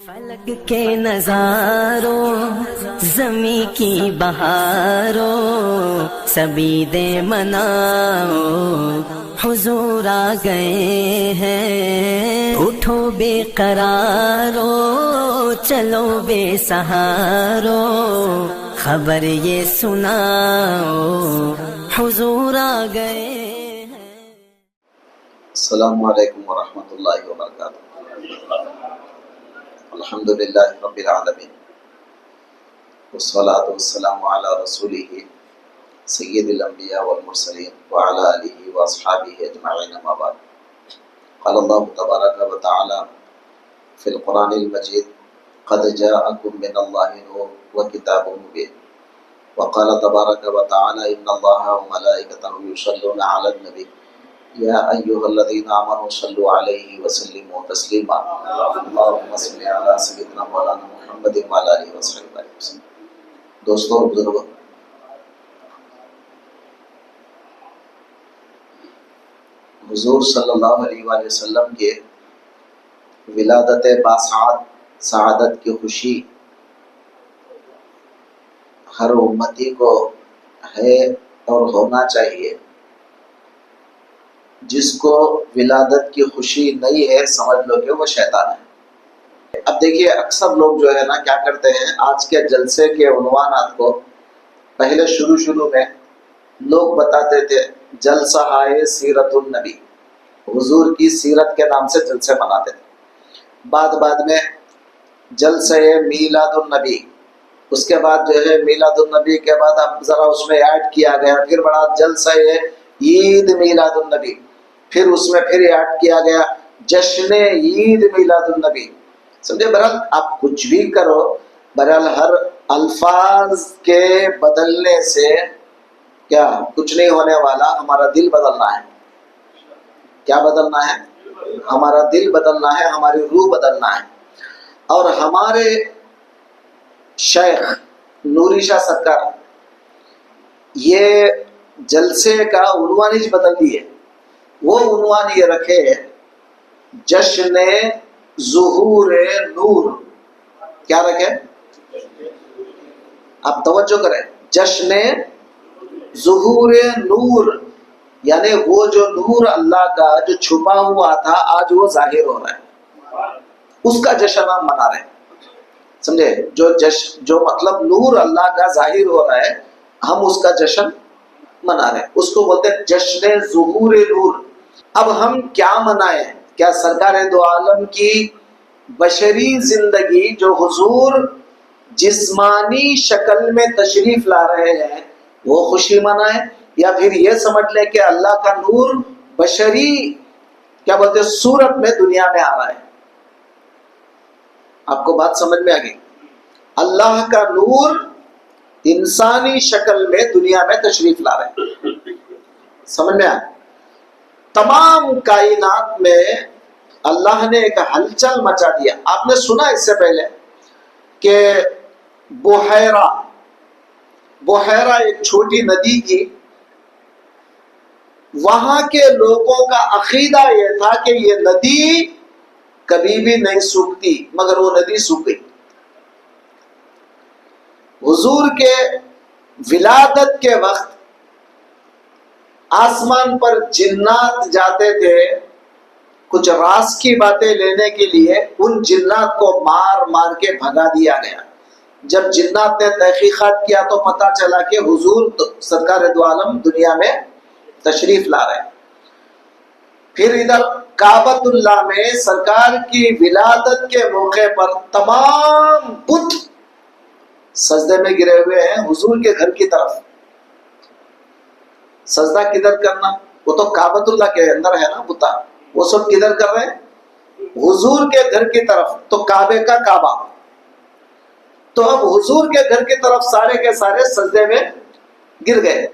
فلک کے نظاروں زمیں کی بہاروں سبھی دے مناؤ حضور آ گئے ہیں، اٹھو بے قرارو چلو بے سہارو خبر یہ سناؤ حضور آ گئے ہیں۔ السلام علیکم ورحمۃ اللہ وبرکاتہ۔ الحمدللہ رب العالمین والصلاة والسلام علی رسولہ سید الانبیاء والمرسلین وعلی آلہ واصحابہ اجمعین، اما بعد۔ قال اللہ تبارک و تعالی فی القرآن المجید قد جاءکم من اللہ نور وکتاب مبین، وقال تبارک و تعالی ان اللہ وملائکتہ یصلون علی النبی یا ایھا الذین آمنوا صلوا علیہ وسلموا تسلیما، اللہم صل علی سیدنا مولانا محمد وعلی آلہ وصحبہ وسلم۔ دوستوں اور بزرگوں، حضور صلی اللہ علیہ وآلہ وسلم کے ولادت سعادت کی خوشی ہر امتی کو ہے اور ہونا چاہیے۔ جس کو ولادت کی خوشی نہیں ہے سمجھ لو کہ وہ شیطان ہے۔ اب دیکھیے اکثر لوگ جو ہے نا کیا کرتے ہیں، آج کے جلسے کے عنوانات کو پہلے شروع میں لوگ بتاتے تھے جلسہ آئے سیرت النبی، حضور کی سیرت کے نام سے جلسے مناتے تھے۔ بعد میں جلسہ میلاد النبی، اس کے بعد جو ہے میلاد النبی کے بعد اب ذرا اس میں ایڈ کیا گیا، پھر بڑا جلسہ عید میلاد النبی، پھر اس میں پھر ایڈ کیا گیا جشن عید میلاد النبی۔ سمجھے؟ بہرحال آپ کچھ بھی کرو، بہرحال ہر الفاظ کے بدلنے سے کیا کچھ نہیں ہونے والا، ہمارا دل بدلنا ہے۔ کیا بدلنا ہے؟ ہمارا دل بدلنا ہے، ہماری روح بدلنا ہے۔ اور ہمارے شیخ نوری شاہ سرکار یہ جلسے کا عنوان ہی بدل دیے۔ وہ عنوان یہ رکھے جشن ظہور نور۔ کیا رکھے؟ آپ توجہ کریں، جشن ظہور نور، یعنی وہ جو نور اللہ کا جو چھپا ہوا تھا آج وہ ظاہر ہو رہا ہے، اس کا جشن ہم منا رہے ہیں۔ سمجھے؟ جو مطلب نور اللہ کا ظاہر ہو رہا ہے ہم اس کا جشن منا رہے ہیں، اس کو بولتے ہیں جشن ظہور نور۔ اب ہم کیا منائیں؟ کیا سرکار دو عالم کی بشری زندگی جو حضور جسمانی شکل میں تشریف لا رہے ہیں وہ خوشی منائیں، یا پھر یہ سمجھ لیں کہ اللہ کا نور بشری کیا بولتے ہیں صورت میں دنیا میں آ رہا ہے؟ آپ کو بات سمجھ میں آ گئی؟ اللہ کا نور انسانی شکل میں دنیا میں تشریف لا رہے ہیں۔ سمجھ میں آئے؟ تمام کائنات میں اللہ نے ایک ہلچل مچا دیا۔ آپ نے سنا اس سے پہلے کہ بحیرہ ایک چھوٹی ندی کی، وہاں کے لوگوں کا عقیدہ یہ تھا کہ یہ ندی کبھی بھی نہیں سوکھتی، مگر وہ ندی سوکھ گئی۔ حضور کے ولادت کے وقت آسمان پر جنات جاتے تھے کچھ راز کی باتیں لینے کے لیے، ان جنات کو مار کے بھگا دیا گیا۔ جب جنات نے تحقیقات کیا تو پتہ چلا کہ حضور سرکار دو عالم دنیا میں تشریف لا رہے ہیں۔ پھر ادھر کعبۃ اللہ میں سرکار کی ولادت کے موقع پر تمام بت سجدے میں گرے ہوئے ہیں حضور کے گھر کی طرف۔ سجدہ کدھر کرنا؟ وہ تو کعبۃ اللہ کے اندر ہے نا بتا، وہ سب کدھر کر رہے ہیں؟ حضور کے گھر کی طرف، تو کعبے کا کعبہ۔ تو اب حضور کے گھر کی طرف سارے کے سارے سجدے میں گر گئے۔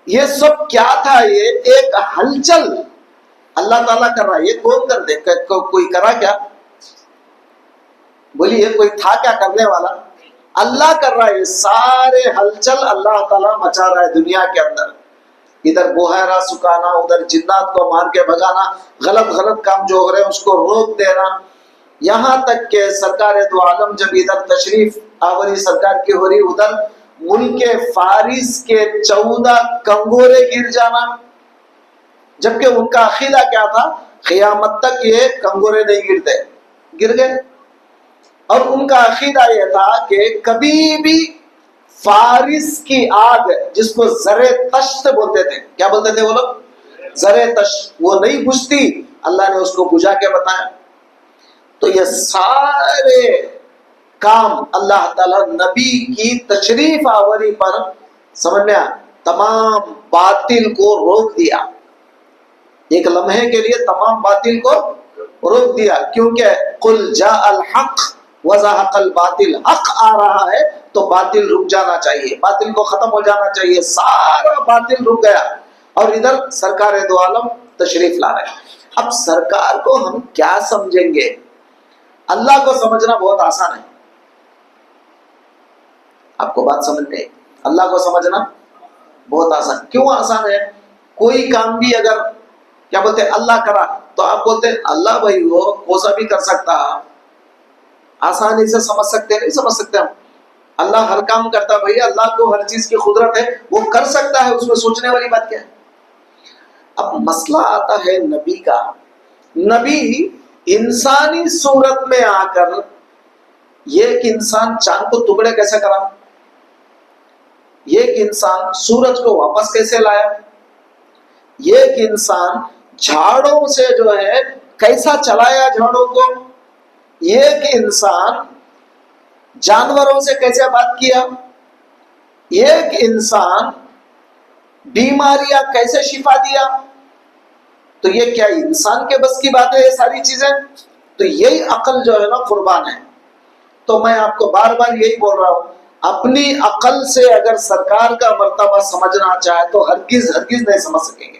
یہ سب کیا تھا؟ یہ ایک ہلچل اللہ تعالیٰ کر رہا ہے۔ یہ کون کر دے؟ کوئی کرا کیا؟ بولیے کوئی تھا کیا کرنے والا؟ اللہ کر رہا ہے۔ یہ سارے ہلچل اللہ تعالیٰ مچا رہا ہے دنیا کے اندر۔ ادھر بحیرہ سکھانا، ادھر جنات کو مار کے بھگانا، غلط کام جو ہو رہے ہیں اس کو روک دینا، یہاں تک کہ سرکار دو عالم جب ادھر تشریف آوری سرکار کی ہو رہی، ادھر ملک فارس کے 14 کنگورے گر جانا، جبکہ ان کا عقیدہ کیا تھا؟ قیامت تک یہ کنگورے نہیں گرتے، گر گئے۔ اور ان کا عقیدہ یہ تھا کہ کبھی بھی فارس کی آگ، جس کو زر تشت بولتے تھے، کیا بولتے تھے وہ لوگ؟ زر تشت، وہ نہیں بجھتی، اللہ نے اس کو بجھا کے بتایا۔ تو یہ سارے کام اللہ تعالیٰ نبی کی تشریف آوری پر سمجھ میں تمام باطل کو روک دیا، ایک لمحے کے لیے تمام باطل کو روک دیا، کیونکہ قل جاء الحق وزهق الباطل، حق آ رہا ہے تو باطل رک جانا چاہیے، باطل کو ختم ہو جانا چاہیے، سارا باطل رک گیا۔ اور ادھر سرکار دو عالم تشریف لا رہے ہیں۔ اب سرکار کو ہم کیا سمجھیں گے؟ اللہ کو سمجھنا بہت آسان ہے، آپ کو بات سمجھ میں؟ اللہ کو سمجھنا بہت آسان، کیوں آسان ہے؟ کوئی کام بھی اگر کیا بولتے ہیں اللہ کرا تو آپ بولتے ہیں اللہ بھائی وہ کوسا بھی کر سکتا، آسانی سے سمجھ سکتے نہیں سمجھ سکتے ہم؟ اللہ ہر کام کرتا بھائی، اللہ کو ہر چیز کی قدرت ہے، وہ کر سکتا ہے، اس میں سوچنے والی بات کیا ہے؟ اب مسئلہ آتا ہے نبی کا۔ نبی انسانی صورت میں آ کر یہ ایک انسان چاند کو ٹکڑے کیسے کرا، یہ ایک انسان سورج کو واپس کیسے لایا، یہ ایک انسان جھاڑوں سے جو ہے کیسا چلایا جھاڑوں کو، یہ ایک انسان جانوروں سے کیسے بات کیا، یہ ایک انسان بیماریاں کیسے شفا دیا۔ تو یہ کیا انسان کے بس کی بات ہے یہ ساری چیزیں؟ تو یہی عقل جو ہے نا قربان ہے۔ تو میں آپ کو بار بار یہی بول رہا ہوں، اپنی عقل سے اگر سرکار کا مرتبہ سمجھنا چاہے تو ہرگز ہرگز نہیں سمجھ سکیں گے۔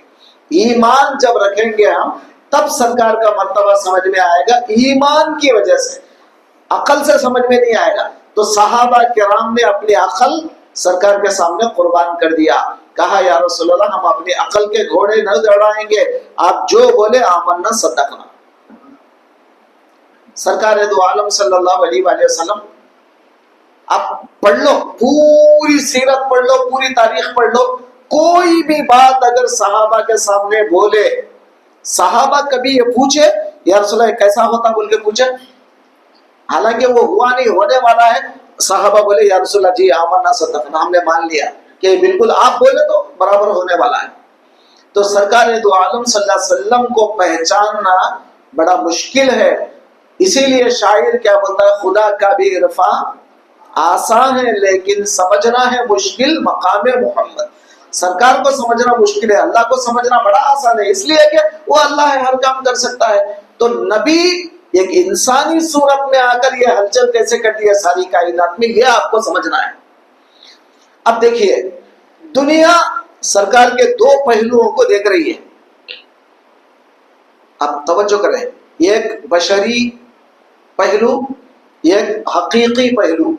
ایمان جب رکھیں گے ہم تب سرکار کا مرتبہ سمجھ میں آئے گا، ایمان کی وجہ سے، عقل سے سمجھ میں نہیں آئے گا۔ تو صحابہ کرام نے اپنی عقل سرکار کے سامنے قربان کر دیا، کہا یا رسول اللہ ہم اپنی عقل کے گھوڑے نہ دوڑائیں گے، آپ جو بولے آمنا صدقنا۔ سرکار دو عالم صلی اللہ علیہ وآلہ وسلم، آپ پڑھ لو پوری سیرت پڑھ لو، پوری تاریخ پڑھ لو، کوئی بھی بات اگر صحابہ کے سامنے بولے، صحابہ کبھی یہ پوچھے یا رسول اللہ کیسا ہوتا بول کے پوچھے؟ حالانکہ وہ ہوا نہیں، ہونے والا ہے، صحابہ بولے یا رسول اللہ جی آمنا صدقنا، ہم نے مان لیا کہ بالکل آپ بولے تو برابر ہونے والا ہے۔ تو سرکار دو عالم صلی اللہ علیہ وسلم کو پہچاننا بڑا مشکل ہے، اسی لیے شاعر کیا بولتا ہے، خدا کا بھی عرفہ آسان ہے لیکن سمجھنا ہے مشکل مقام محمد۔ سرکار کو سمجھنا مشکل ہے، اللہ کو سمجھنا بڑا آسان ہے، اس لیے کہ وہ اللہ ہے، ہر کام کر سکتا ہے۔ تو نبی ایک انسانی صورت میں آ کر یہ ہلچل کیسے کر دی ہے ساری کائنات میں، یہ آپ کو سمجھنا ہے۔ اب دیکھیے دنیا سرکار کے دو پہلوؤں کو دیکھ رہی ہے، اب توجہ کریں، ایک بشری پہلو، ایک حقیقی پہلو،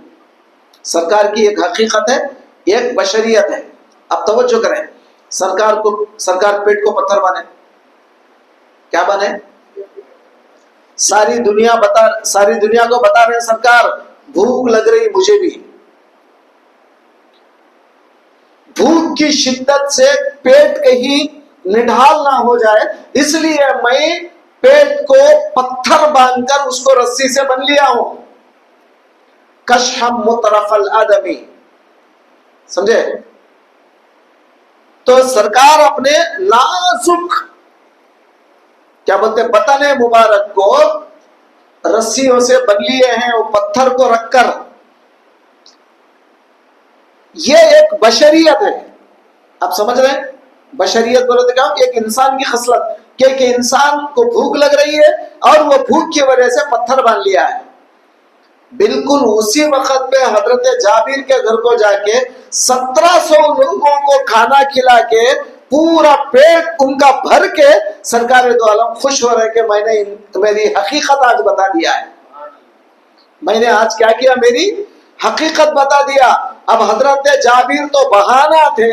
سرکار کی ایک حقیقت ہے، ایک بشریت ہے۔ اب توجہ کریں، سرکار پیٹ کو پتھر بنے، کیا بنے؟ ساری دنیا کو بتا رہے ہیں سرکار بھوک لگ رہی مجھے بھی، بھوک کی شدت سے پیٹ کہیں نڈھال نہ ہو جائے، اس لیے میں پیٹ کو پتھر باندھ کر اس کو رسی سے بن لیا ہوں، کشحم مطرف الادمی، سمجھے؟ تو سرکار اپنے نازک کیا بولتے بدن مبارک کو رسیوں سے بن لیے ہیں، وہ پتھر کو رکھ کر، یہ ایک بشریت ہے۔ آپ سمجھ رہے ہیں بشریت بولے تو کیا؟ ایک انسان کی خصلت کہ ایک انسان کو بھوک لگ رہی ہے اور وہ بھوک کی وجہ سے پتھر باندھ لیا ہے۔ بالکل اسی وقت پہ حضرت جابر کے گھر کو جا کے 1700 لوگوں کو کھانا کھلا کے پورا پیٹ ان کا بھر کے سرکار دو عالم خوش ہو رہے کہ میں نے میری حقیقت آج بتا دیا ہے، میں نے آج کیا کیا، میری حقیقت بتا دیا۔ اب حضرت جابر تو بہانہ تھے،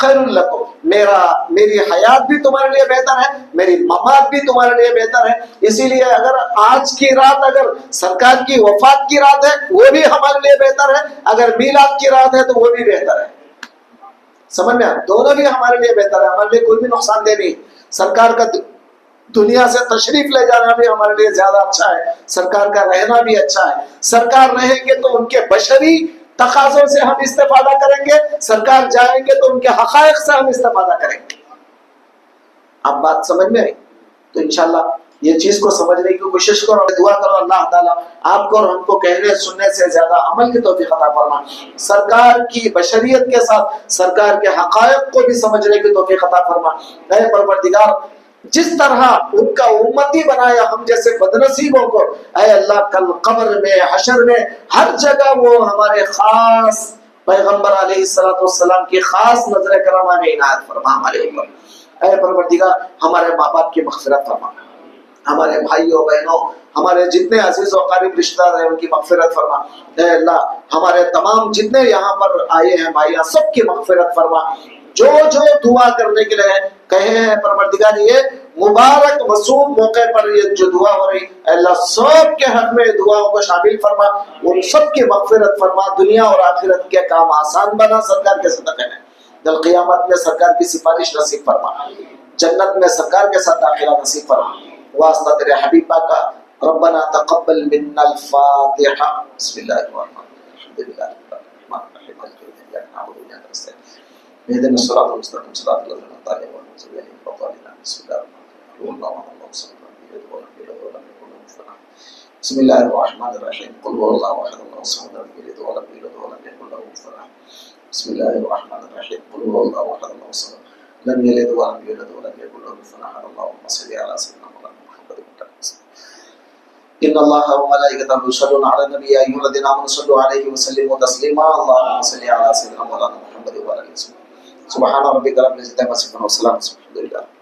خیر لکم، میری حیات بھی تمہارے لیے بہتر ہے، میری ممات بھی تمہارے لیے بہتر ہے. اسی لیے اگر آج کی رات اگر سرکار کی وفات کی رات ہے وہ بھی ہمارے لیے بہتر ہے، اگر میلاد کی رات ہے تو وہ بھی بہتر ہے. سمجھ میں دونوں بھی ہمارے لیے بہتر ہے، ہمارے لیے کوئی بھی نقصان دہ نہیں. سرکار کا دنیا سے تشریف لے جانا بھی ہمارے لیے زیادہ اچھا ہے، سرکار کا رہنا بھی اچھا ہے. سرکار رہیں گے تو ان کے بشری تقاضوں سے ہم استفادہ کریں گے، سرکار جائیں گے تو ان کے حقائق سے ہم استفادہ کریں گے. اب بات سمجھ میں آئی؟ تو انشاءاللہ یہ چیز کو سمجھنے کی کوشش کرو، دعا کرو اللہ تعالیٰ آپ کو اور ہم کو کہنے سننے سے زیادہ عمل کی توفیق عطا فرما. سرکار کی بشریت کے ساتھ سرکار کے حقائق کو بھی سمجھنے کی توفیق عطا فرما. اے پروردگار جس طرح ان کا امتی بنایا ہم جیسے بدنصیبوں کو، اے اللہ کل قبر میں حشر میں ہر جگہ وہ ہمارے خاص پیغمبر علیہ السلام کی خاص نظر کرم میں عنایت فرما ہمارے اوپر. اے پروردگار ہمارے ماں باپ کی مغفرت فرما، ہمارے بھائیوں بہنوں ہمارے جتنے عزیز و قریب رشتہ دار ہیں ان کی مغفرت فرما. اے اللہ ہمارے تمام جتنے یہاں پر آئے ہیں بھائیاں سب کی مغفرت فرما. جو دعا کرنے کے لیے کہے ہیں پروردگار یہ مبارک مصوم موقع پر یہ جو دعا ہو رہی، اے اللہ سب کے حق میں دعاؤں کو شامل فرما، ان سب کی مغفرت فرما، دنیا اور آخرت کے کام آسان بنا سرکار کے صدقے میں. کل قیامت میں سرکار کی سفارش نصیب فرما، جنت میں سرکار کے ساتھ داخلہ نصیب فرما. واسطہ تیرے حبیب پاک کا. ربنا تقبل منا الفاتحہ. بسم اللہ الرحمن الرحیم. الحمد للہ رب العالمین الرحمن الرحیم مالک یوم الدین اهدنا الصراط المستقیم صراط الذین انعمت علیہم غیر المغضوب علیہم ولا الضالین. بسم اللہ الرحمن الرحیم. قل هو اللہ احد اللہ الصمد لم یلد ولم یولد ولم یکن له کفوا احد. بسم اللہ الرحمن الرحیم. قل هو اللہ احد اللہ الصمد لم یلد ولم یولد ولم یکن له کفوا احد. اللهم صل علی سیدنا ان الله وملائكته يصلون على النبي يا ايها الذين امنوا صلوا عليه وسلموا تسليما. اللهم صل على سيدنا مولانا محمد وعلى اله وصحبه. سبحان ربك رب العزه عما يصفون وسلام على المرسلين.